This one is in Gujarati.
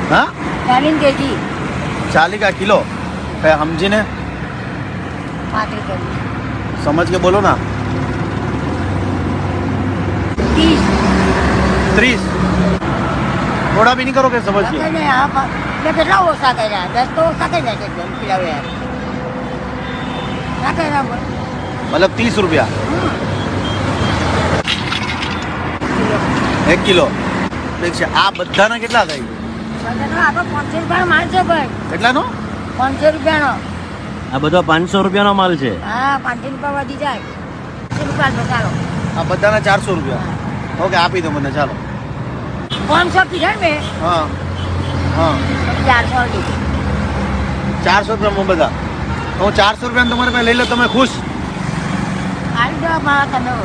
हाँ 40 kg 40 का किलो कहीं समझी ने 5 रुपये समझ के बोलो ना 30 30 थोड़ा भी नहीं करो के समझ के नहीं आप ये कितना ओसा कह रहा है 10 तो ओसा कह रहा है खिलावे यार क्या कह रहा है मतलब 30 रुपया 1 કિલો ઠીક છે આ બધાના કેટલા થાય આપણે 500 રૂપિયાનો માલ છે ભાઈ કેટલાનો 500 રૂપિયાનો આ બધો 500 રૂપિયાનો માલ છે હા 500 રૂપિયા વધી જાય 500 રૂપિયા ચાલો આ બધાના 400 રૂપિયા ઓકે આપી દો મને ચાલો 500 કીધા મેં હા હા 400 લીધી 400 રૂપિયામાં બધા હું 400 રૂપિયા તમારે પાસે લઈ લો તમે ખુશ આવી જાઓ મારા તમે